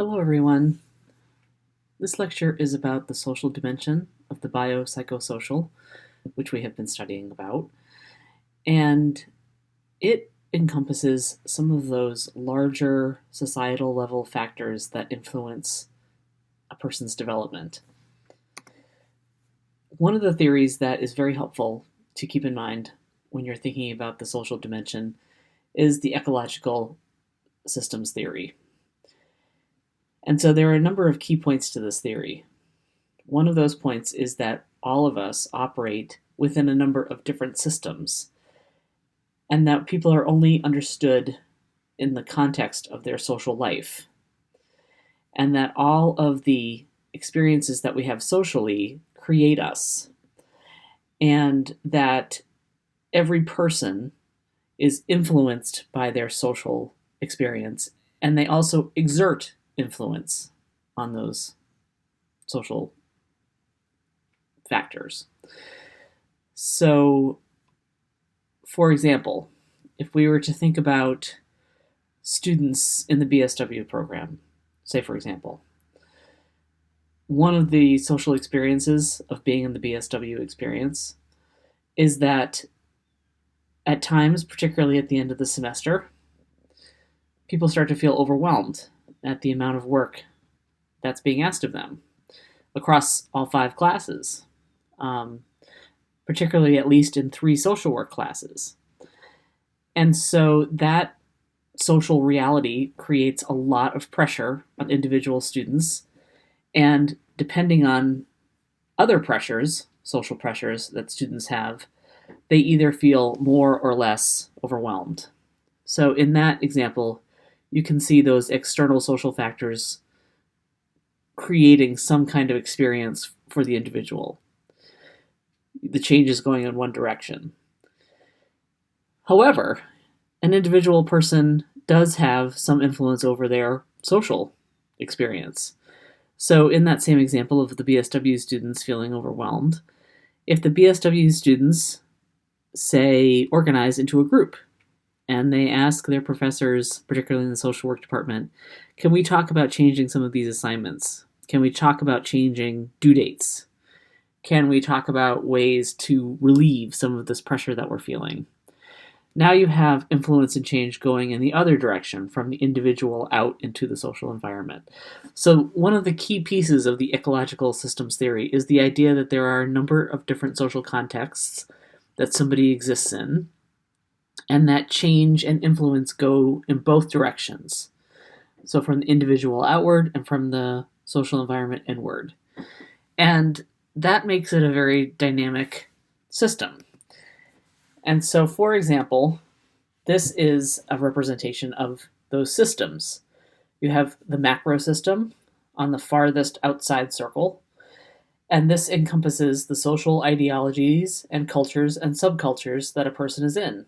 Hello, everyone. This lecture is about the social dimension of the biopsychosocial, which we have been studying about, and it encompasses some of those larger societal level factors that influence a person's development. One of the theories that is very helpful to keep in mind when you're thinking about the social dimension is the ecological systems theory. And so there are a number of key points to this theory. One of those points is that all of us operate within a number of different systems, and that people are only understood in the context of their social life, and that all of the experiences that we have socially create us, and that every person is influenced by their social experience, and they also exert influence on those social factors. So, for example, if we were to think about students in the BSW program, say for example, one of the social experiences of being in the BSW experience is that at times, particularly at the end of the semester, people start to feel overwhelmed at the amount of work that's being asked of them across all 5 classes, particularly at least in 3 social work classes. And so that social reality creates a lot of pressure on individual students, and depending on other pressures, social pressures that students have, they either feel more or less overwhelmed. So in that example, you can see those external social factors creating some kind of experience for the individual. The change is going in one direction. However, an individual person does have some influence over their social experience. So in that same example of the BSW students feeling overwhelmed, if the BSW students, say, organize into a group, and they ask their professors, particularly in the social work department, can we talk about changing some of these assignments? Can we talk about changing due dates? Can we talk about ways to relieve some of this pressure that we're feeling? Now you have influence and change going in the other direction, from the individual out into the social environment. So one of the key pieces of the ecological systems theory is the idea that there are a number of different social contexts that somebody exists in, and that change and influence go in both directions. So from the individual outward and from the social environment inward. And that makes it a very dynamic system. And so, for example, this is a representation of those systems. You have the macro system on the farthest outside circle, and this encompasses the social ideologies and cultures and subcultures that a person is in.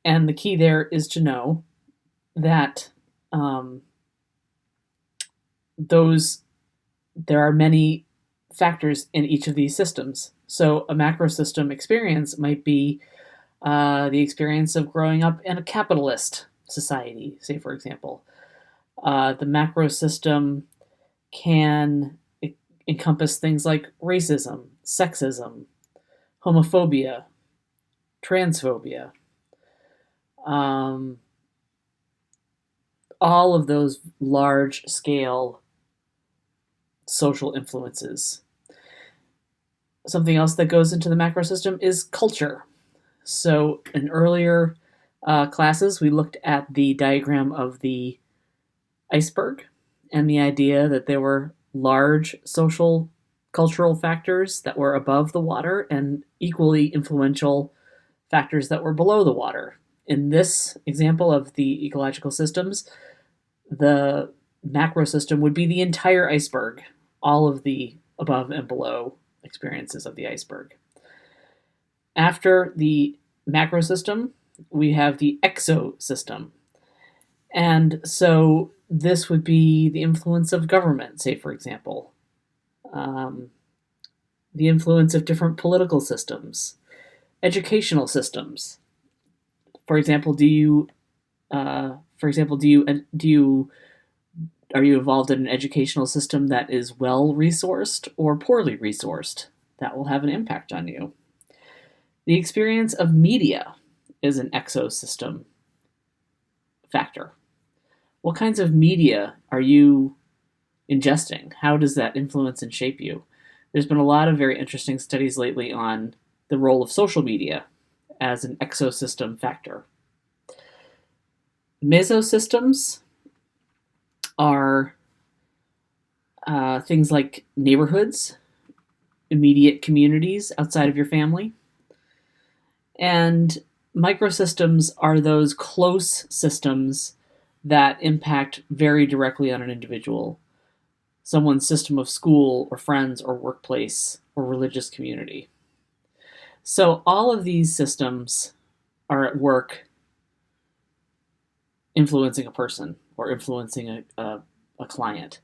And the key there is to know that there are many factors in each of these systems. So a macro system experience might be the experience of growing up in a capitalist society, say for example. The macro system can encompass things like racism, sexism, homophobia, transphobia, all of those large-scale social influences. Something else that goes into the macro system is culture. So in earlier classes, we looked at the diagram of the iceberg and the idea that there were large social cultural factors that were above the water and equally influential factors that were below the water. In this example of the ecological systems, the macro system would be the entire iceberg, all of the above and below experiences of the iceberg. After the macro system, we have the exosystem. And so this would be the influence of government, say for example, the influence of different political systems, educational systems. For example, do you Are you involved in an educational system that is well resourced or poorly resourced? That will have an impact on you. The experience of media is an exosystem factor. What kinds of media are you ingesting? How does that influence and shape you? There's been a lot of very interesting studies lately on the role of social media as an exosystem factor. Mesosystems are things like neighborhoods, immediate communities outside of your family. And microsystems are those close systems that impact very directly on an individual, someone's system of school or friends or workplace or religious community. So all of these systems are at work influencing a person or influencing a client.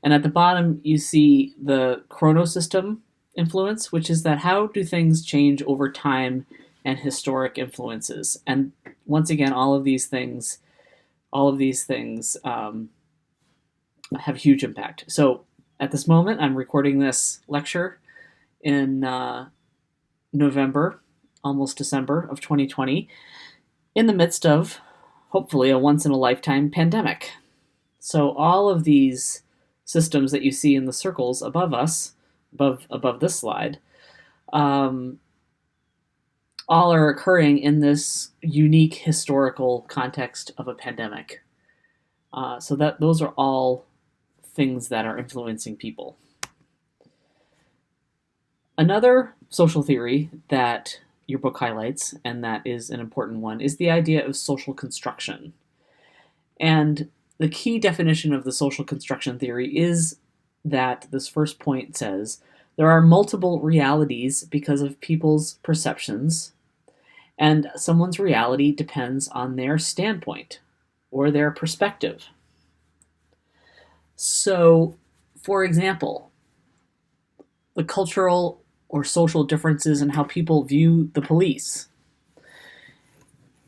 And at the bottom, you see the chronosystem influence, which is that how do things change over time and historic influences. And once again, all of these things have huge impact. So at this moment, I'm recording this lecture in November, almost December of 2020, in the midst of, hopefully, a once-in-a-lifetime pandemic. So all of these systems that you see in the circles above us, above this slide, all are occurring in this unique historical context of a pandemic. So that those are all things that are influencing people. Another social theory that your book highlights, and that is an important one, is the idea of social construction. And the key definition of the social construction theory is that this first point says there are multiple realities because of people's perceptions, and someone's reality depends on their standpoint or their perspective. So, for example, the cultural or social differences in how people view the police.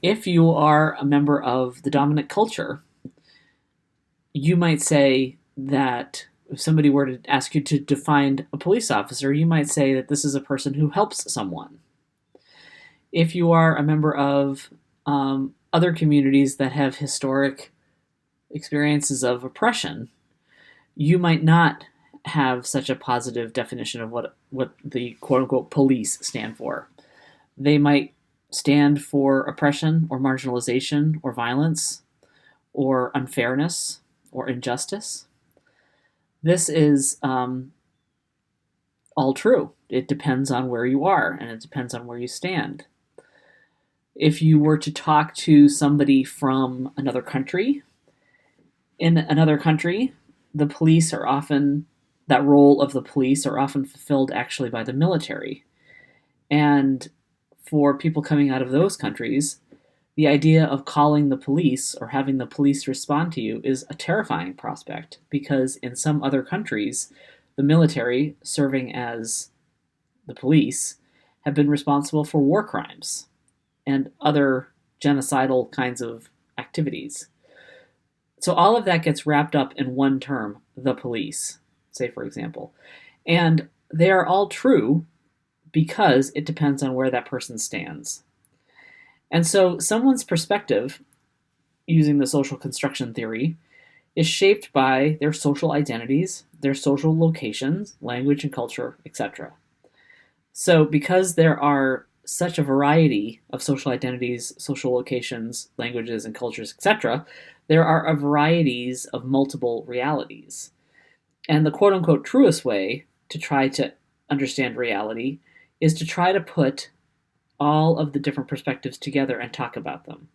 If you are a member of the dominant culture, you might say that if somebody were to ask you to define a police officer, you might say that this is a person who helps someone. If you are a member of other communities that have historic experiences of oppression, you might not have such a positive definition of what the quote-unquote police stand for. They might stand for oppression or marginalization or violence or unfairness or injustice. This is all true. It depends on where you are, and it depends on where you stand. If you were to talk to somebody from another country, in another country, the police are often, that role of the police are often fulfilled actually by the military. And for people coming out of those countries, the idea of calling the police or having the police respond to you is a terrifying prospect, because in some other countries, the military, serving as the police, have been responsible for war crimes and other genocidal kinds of activities. So all of that gets wrapped up in one term, the police, say for example. And they are all true because it depends on where that person stands. And so someone's perspective, using the social construction theory, is shaped by their social identities, their social locations, language and culture, etc. So because there are such a variety of social identities, social locations, languages and cultures, etc., there are a varieties of multiple realities. And the quote-unquote truest way to try to understand reality is to try to put all of the different perspectives together and talk about them.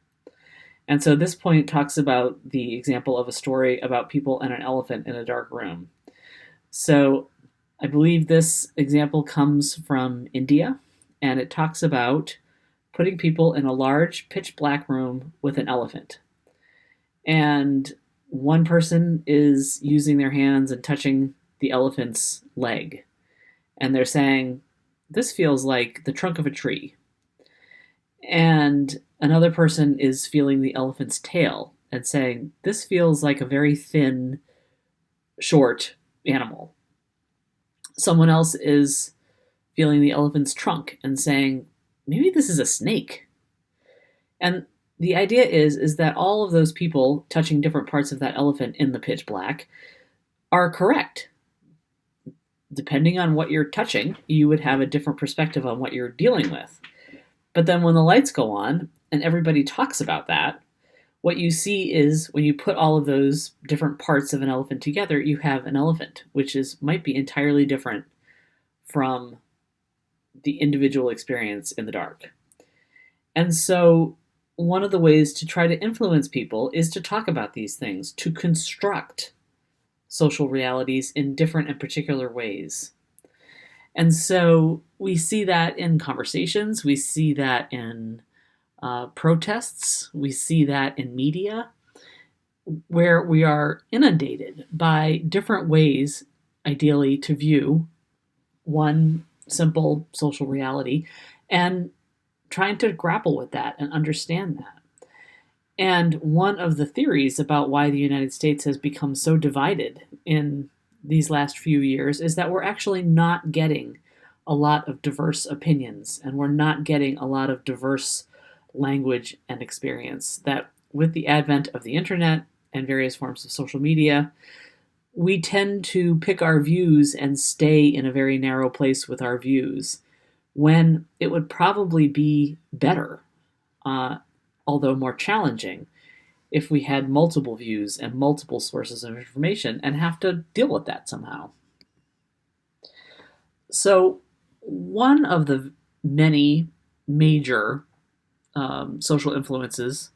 And so this point talks about the example of a story about people and an elephant in a dark room. So I believe this example comes from India, and it talks about putting people in a large pitch black room with an elephant. And one person is using their hands and touching the elephant's leg. And they're saying, this feels like the trunk of a tree. And another person is feeling the elephant's tail and saying, this feels like a very thin short animal. Someone else is feeling the elephant's trunk and saying, maybe this is a snake. And the idea is that all of those people touching different parts of that elephant in the pitch black are correct. Depending on what you're touching, you would have a different perspective on what you're dealing with. But then when the lights go on and everybody talks about that, what you see is when you put all of those different parts of an elephant together, you have an elephant, which might be entirely different from the individual experience in the dark. And so one of the ways to try to influence people is to talk about these things, to construct social realities in different and particular ways. And so we see that in conversations, we see that in protests, we see that in media, where we are inundated by different ways, ideally, to view one simple social reality and trying to grapple with that and understand that. And one of the theories about why the United States has become so divided in these last few years is that we're actually not getting a lot of diverse opinions, and we're not getting a lot of diverse language and experience. That with the advent of the internet and various forms of social media, we tend to pick our views and stay in a very narrow place with our views, when it would probably be better, although more challenging, if we had multiple views and multiple sources of information and have to deal with that somehow. So one of the many major social influences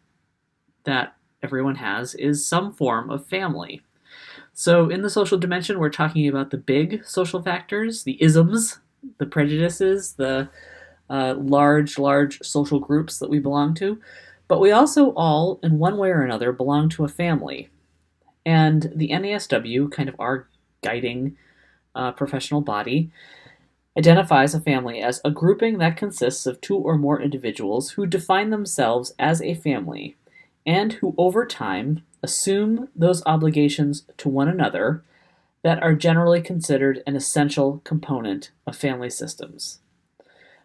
that everyone has is some form of family. So in the social dimension, we're talking about the big social factors, the isms, the prejudices, the large social groups that we belong to. But we also all, in one way or another, belong to a family. And the NASW, kind of our guiding professional body, identifies a family as a grouping that consists of two or more individuals who define themselves as a family and who over time assume those obligations to one another that are generally considered an essential component of family systems.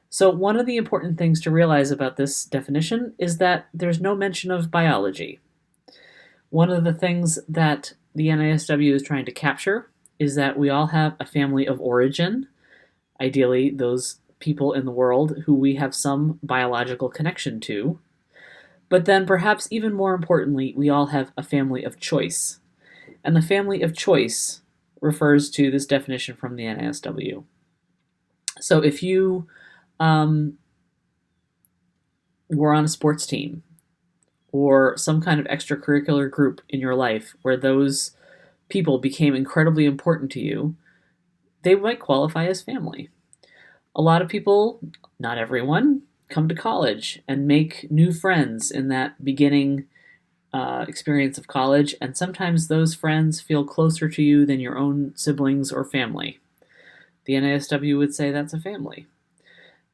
So one of the important things to realize about this definition is that there's no mention of biology. One of the things that the NASW is trying to capture is that we all have a family of origin, ideally those people in the world who we have some biological connection to. But then perhaps even more importantly, we all have a family of choice. And the family of choice refers to this definition from the NASW. So if you were on a sports team or some kind of extracurricular group in your life where those people became incredibly important to you, they might qualify as family. A lot of people, not everyone, come to college and make new friends in that beginning experience of college, and sometimes those friends feel closer to you than your own siblings or family. The NASW would say that's a family.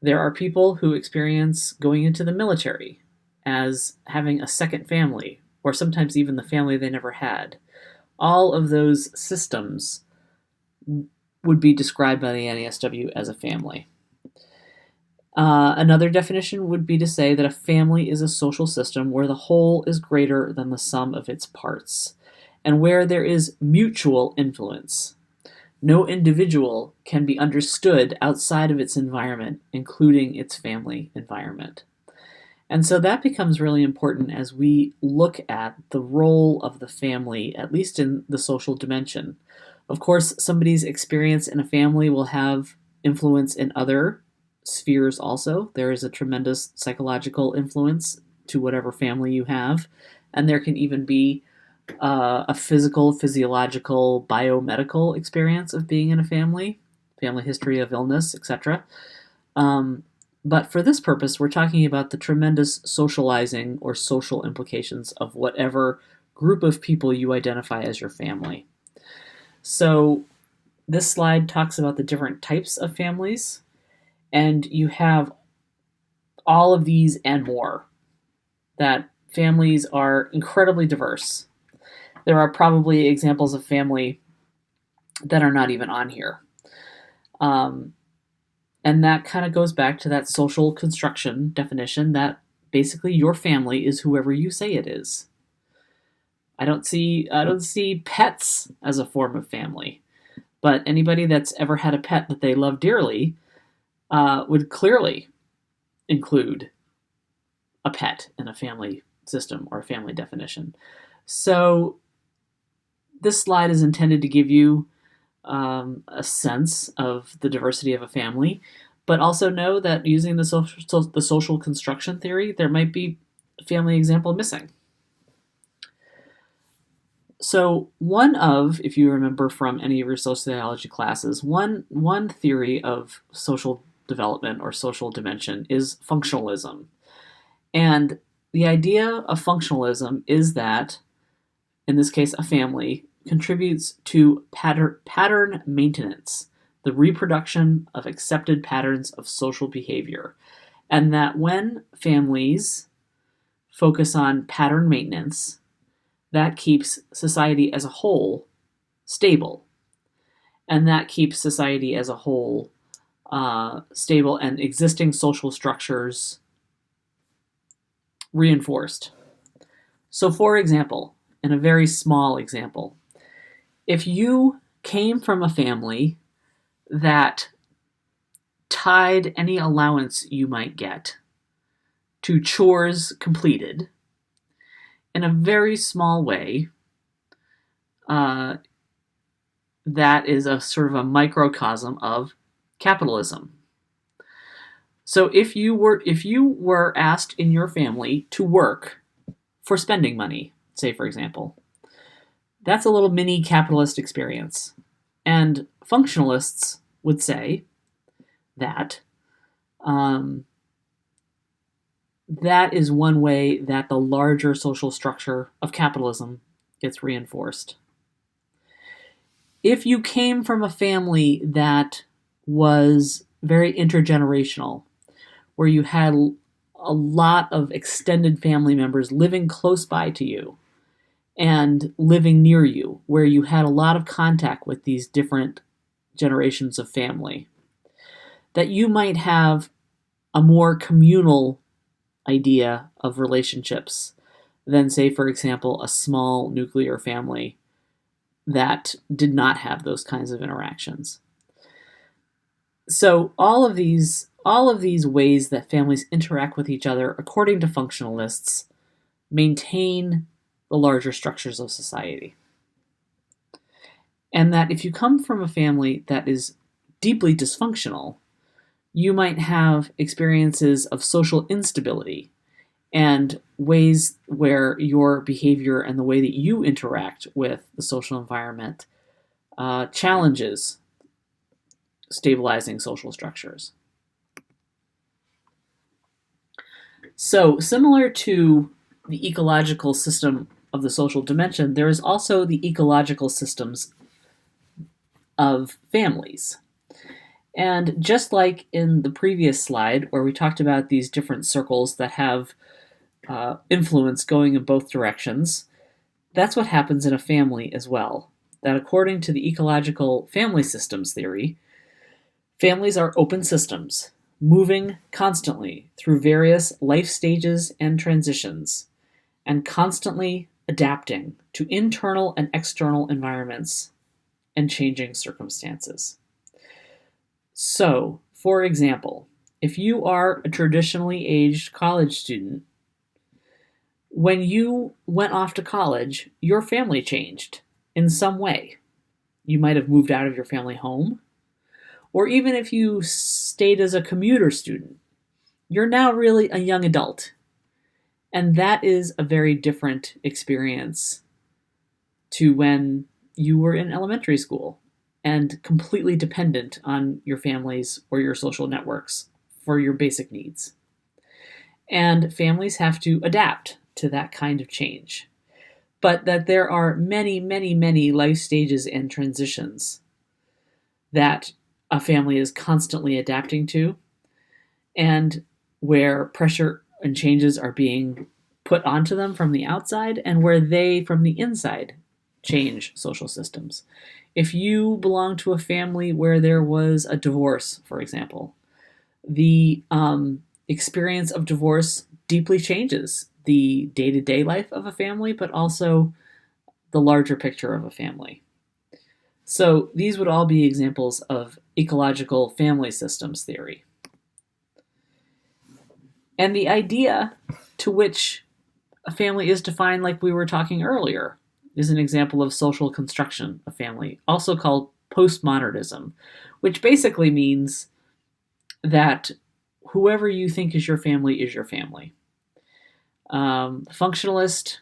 There are people who experience going into the military as having a second family, or sometimes even the family they never had. All of those systems would be described by the NASW as a family. Another definition would be to say that a family is a social system where the whole is greater than the sum of its parts, and where there is mutual influence. No individual can be understood outside of its environment, including its family environment. And so that becomes really important as we look at the role of the family, at least in the social dimension. Of course, somebody's experience in a family will have influence in other spheres also. There is a tremendous psychological influence to whatever family you have, and there can even be a physical, physiological, biomedical experience of being in a family history of illness, etc. But for this purpose, we're talking about the tremendous socializing or social implications of whatever group of people you identify as your family. So this slide talks about the different types of families, and you have all of these and more. That families are incredibly diverse. There are probably examples of family that are not even on here. And that kind of goes back to that social construction definition that basically your family is whoever you say it is. I don't see pets as a form of family, but anybody that's ever had a pet that they love dearly would clearly include a pet in a family system or a family definition. So this slide is intended to give you a sense of the diversity of a family, but also know that using the social construction theory, there might be a family example missing. So if you remember from any of your sociology classes, one theory of social development or social dimension is functionalism. And the idea of functionalism is that, in this case, a family contributes to pattern maintenance, the reproduction of accepted patterns of social behavior. And that when families focus on pattern maintenance, that keeps society as a whole stable. And that keeps society as a whole stable and existing social structures reinforced. So, for example, in a very small example, if you came from a family that tied any allowance you might get to chores completed in a very small way, that is a sort of a microcosm of capitalism. So if you were asked in your family to work for spending money, say for example, that's a little mini capitalist experience. And functionalists would say that that is one way that the larger social structure of capitalism gets reinforced. If you came from a family that was very intergenerational, where you had a lot of extended family members living close by to you and living near you, where you had a lot of contact with these different generations of family, that you might have a more communal idea of relationships than, say, for example, a small nuclear family that did not have those kinds of interactions. So all of these ways that families interact with each other, according to functionalists, maintain the larger structures of society. And that if you come from a family that is deeply dysfunctional, you might have experiences of social instability and ways where your behavior and the way that you interact with the social environment challenges stabilizing social structures. So, similar to the ecological system of the social dimension, there is also the ecological systems of families. And just like in the previous slide, where we talked about these different circles that have influence going in both directions, that's what happens in a family as well. That according to the ecological family systems theory, families are open systems, moving constantly through various life stages and transitions, and constantly adapting to internal and external environments and changing circumstances. So, for example, if you are a traditionally aged college student, when you went off to college, your family changed in some way. You might have moved out of your family home, or even if you stayed as a commuter student, you're now really a young adult. And that is a very different experience to when you were in elementary school and completely dependent on your families or your social networks for your basic needs. And families have to adapt to that kind of change. But that there are many, many, many life stages and transitions that a family is constantly adapting to, and where pressure and changes are being put onto them from the outside, and where they, from the inside, change social systems. If you belong to a family where there was a divorce, for example, the experience of divorce deeply changes the day-to-day life of a family, but also the larger picture of a family. So these would all be examples of ecological family systems theory. And the idea to which a family is defined, like we were talking earlier, is an example of social construction of family, also called postmodernism, which basically means that whoever you think is your family is your family. Functionalist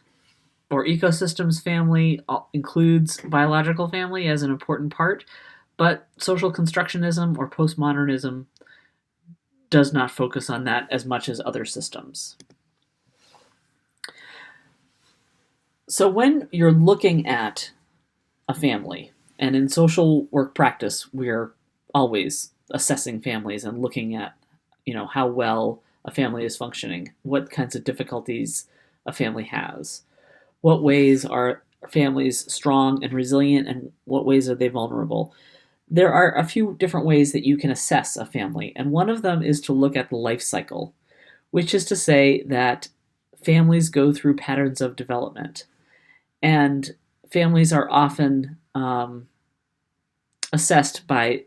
or ecosystems family includes biological family as an important part, but social constructionism or postmodernism does not focus on that as much as other systems. So when you're looking at a family, and in social work practice, we're always assessing families and looking at, how well a family is functioning, what kinds of difficulties a family has, what ways are families strong and resilient, and what ways are they vulnerable. There are a few different ways that you can assess a family, and one of them is to look at the life cycle, which is to say that families go through patterns of development, and families are often assessed by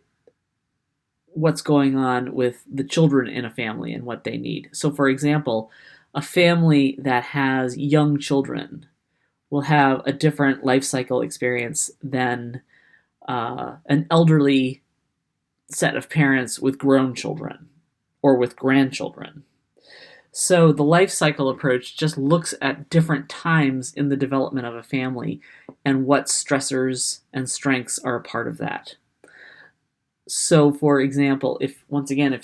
what's going on with the children in a family and what they need. So, for example, a family that has young children will have a different life cycle experience than an elderly set of parents with grown children or with grandchildren. So the life cycle approach just looks at different times in the development of a family and what stressors and strengths are a part of that. So, for example, if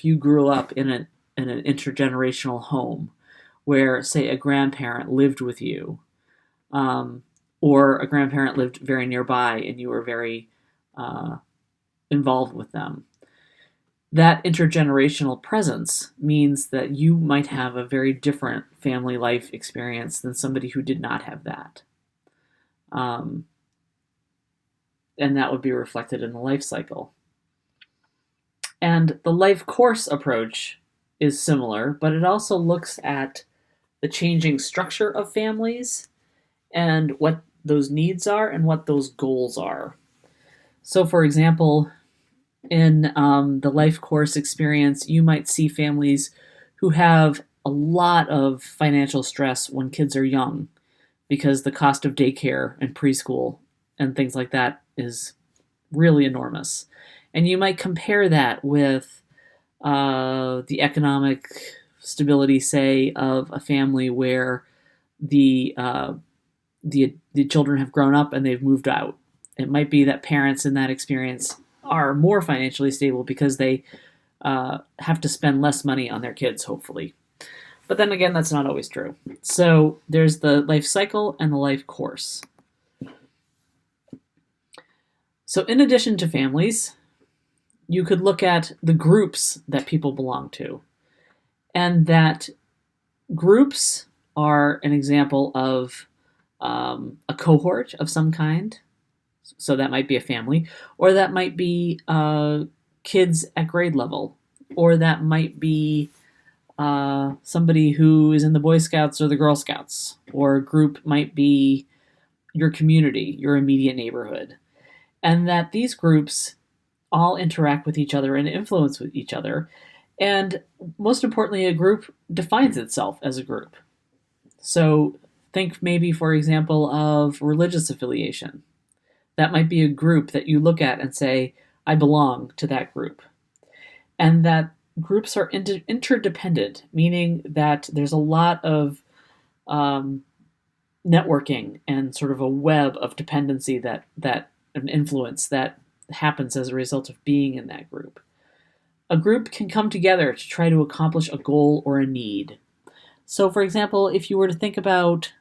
you grew up in an intergenerational home where, say, a grandparent lived with you, or a grandparent lived very nearby and you were very involved with them, that intergenerational presence means that you might have a very different family life experience than somebody who did not have that. And that would be reflected in the life cycle. And the life course approach is similar, but it also looks at the changing structure of families and what those needs are and what those goals are. So, for example, in the life course experience, you might see families who have a lot of financial stress when kids are young because the cost of daycare and preschool and things like that is really enormous. And you might compare that with the economic stability, say, of a family where the children have grown up and they've moved out. It might be that parents in that experience are more financially stable because they have to spend less money on their kids, hopefully. But then again, that's not always true. So there's the life cycle and the life course. So in addition to families, you could look at the groups that people belong to. And that groups are an example of a cohort of some kind. So that might be a family, or that might be kids at grade level, or that might be somebody who is in the Boy Scouts or the Girl Scouts, or a group might be your community, your immediate neighborhood. And that these groups all interact with each other and influence with each other. And most importantly, a group defines itself as a group. So think maybe, for example, of religious affiliation. That might be a group that you look at and say, I belong to that group. And that groups are interdependent, meaning that there's a lot of networking and sort of a web of dependency that an influence that happens as a result of being in that group. A group can come together to try to accomplish a goal or a need. So, for example, if you were to think about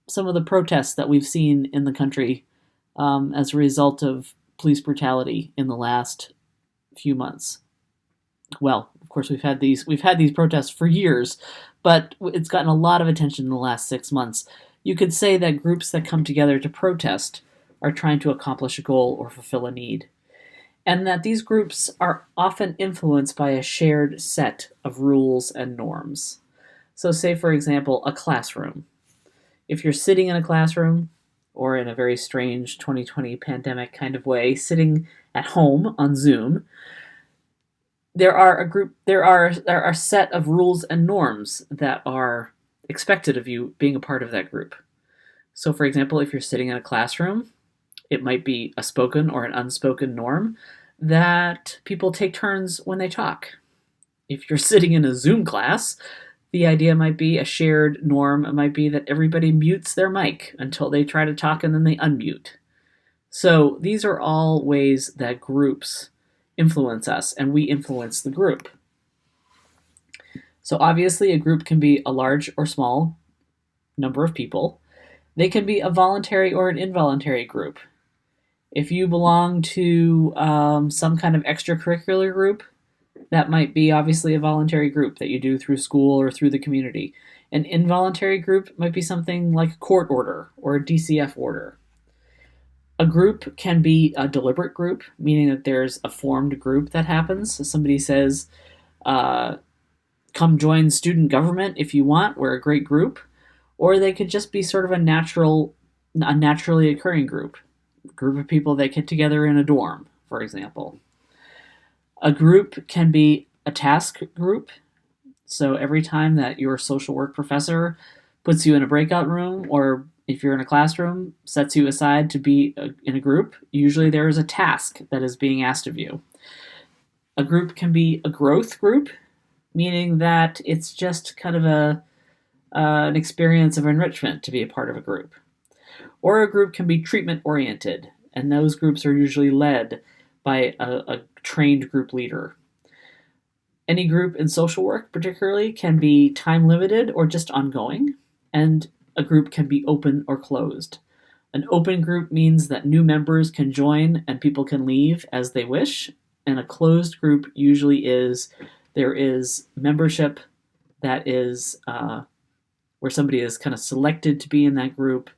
some of the protests that we've seen in the country as a result of police brutality in the last few months. Well, of course, we've had these protests for years, but it's gotten a lot of attention in the last 6 months. You could say that groups that come together to protest are trying to accomplish a goal or fulfill a need, and that these groups are often influenced by a shared set of rules and norms. So, say, for example, a classroom. If you're sitting in a classroom, or in a very strange 2020 pandemic kind of way, sitting at home on Zoom, there are a set of rules and norms that are expected of you being a part of that group. So, for example, if you're sitting in a classroom, it might be a spoken or an unspoken norm that people take turns when they talk. If you're sitting in a Zoom class, the idea might be a shared norm. It might be that everybody mutes their mic until they try to talk and then they unmute. So these are all ways that groups influence us, and we influence the group. So obviously a group can be a large or small number of people. They can be a voluntary or an involuntary group. If you belong to some kind of extracurricular group, that might be obviously a voluntary group that you do through school or through the community. An involuntary group might be something like a court order or a DCF order. A group can be a deliberate group, meaning that there's a formed group that happens. So somebody says, come join student government if you want, we're a great group. Or they could just be sort of a naturally occurring group. A group of people that get together in a dorm, for example. A group can be a task group. So every time that your social work professor puts you in a breakout room, or if you're in a classroom, sets you aside to be in a group, usually there is a task that is being asked of you. A group can be a growth group, meaning that it's just kind of an experience of enrichment to be a part of a group. Or a group can be treatment-oriented, and those groups are usually led by a trained group leader. Any group in social work, particularly, can be time-limited or just ongoing, and a group can be open or closed. An open group means that new members can join and people can leave as they wish, and a closed group usually there is membership that is where somebody is kind of selected to be in that group,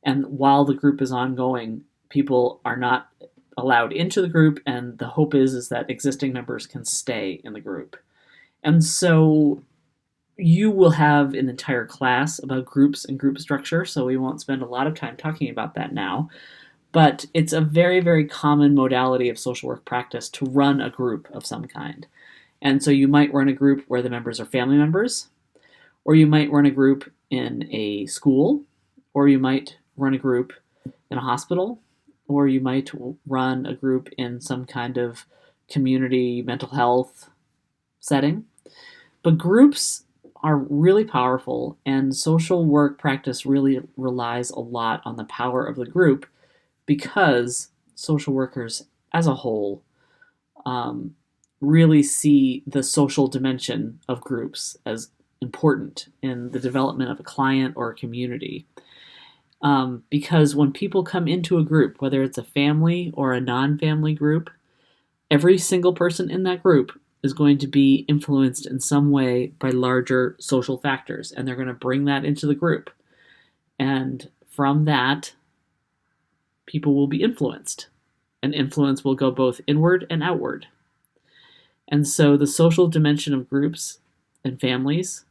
and while the group is ongoing, people are not allowed into the group, and the hope is that existing members can stay in the group. And so you will have an entire class about groups and group structure, so we won't spend a lot of time talking about that now. But it's a very, very common modality of social work practice to run a group of some kind. And so you might run a group where the members are family members, or you might run a group in a school, or you might run a group in a hospital, or you might run a group in some kind of community mental health setting. But groups are really powerful, and social work practice really relies a lot on the power of the group, because social workers as a whole really see the social dimension of groups as important in the development of a client or a community. Because when people come into a group, whether it's a family or a non-family group, every single person in that group is going to be influenced in some way by larger social factors, and they're going to bring that into the group. And from that, people will be influenced, and influence will go both inward and outward. And so the social dimension of groups and families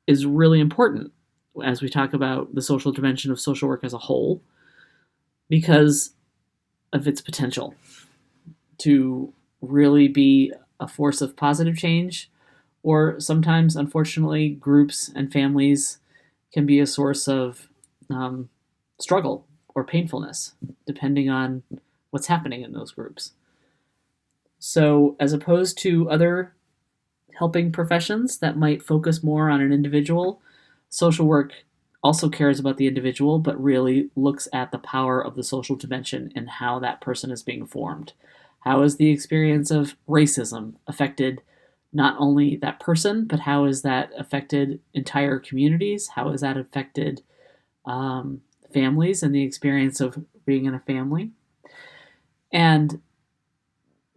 is really important as we talk about the social dimension of social work as a whole, because of its potential to really be a force of positive change, or sometimes, unfortunately, groups and families can be a source of struggle or painfulness, depending on what's happening in those groups. So, as opposed to other helping professions that might focus more on an individual, social work also cares about the individual, but really looks at the power of the social dimension and how that person is being formed. How is the experience of racism affected not only that person, but how has that affected entire communities? How has that affected families and the experience of being in a family? And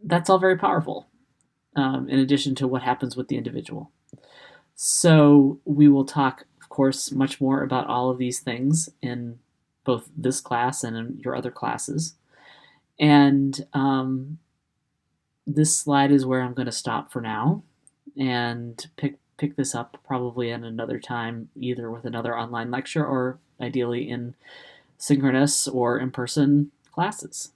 that's all very powerful, in addition to what happens with the individual. So we will talk, of course, much more about all of these things in both this class and in your other classes. And this slide is where I'm going to stop for now and pick this up probably at another time, either with another online lecture or ideally in synchronous or in-person classes.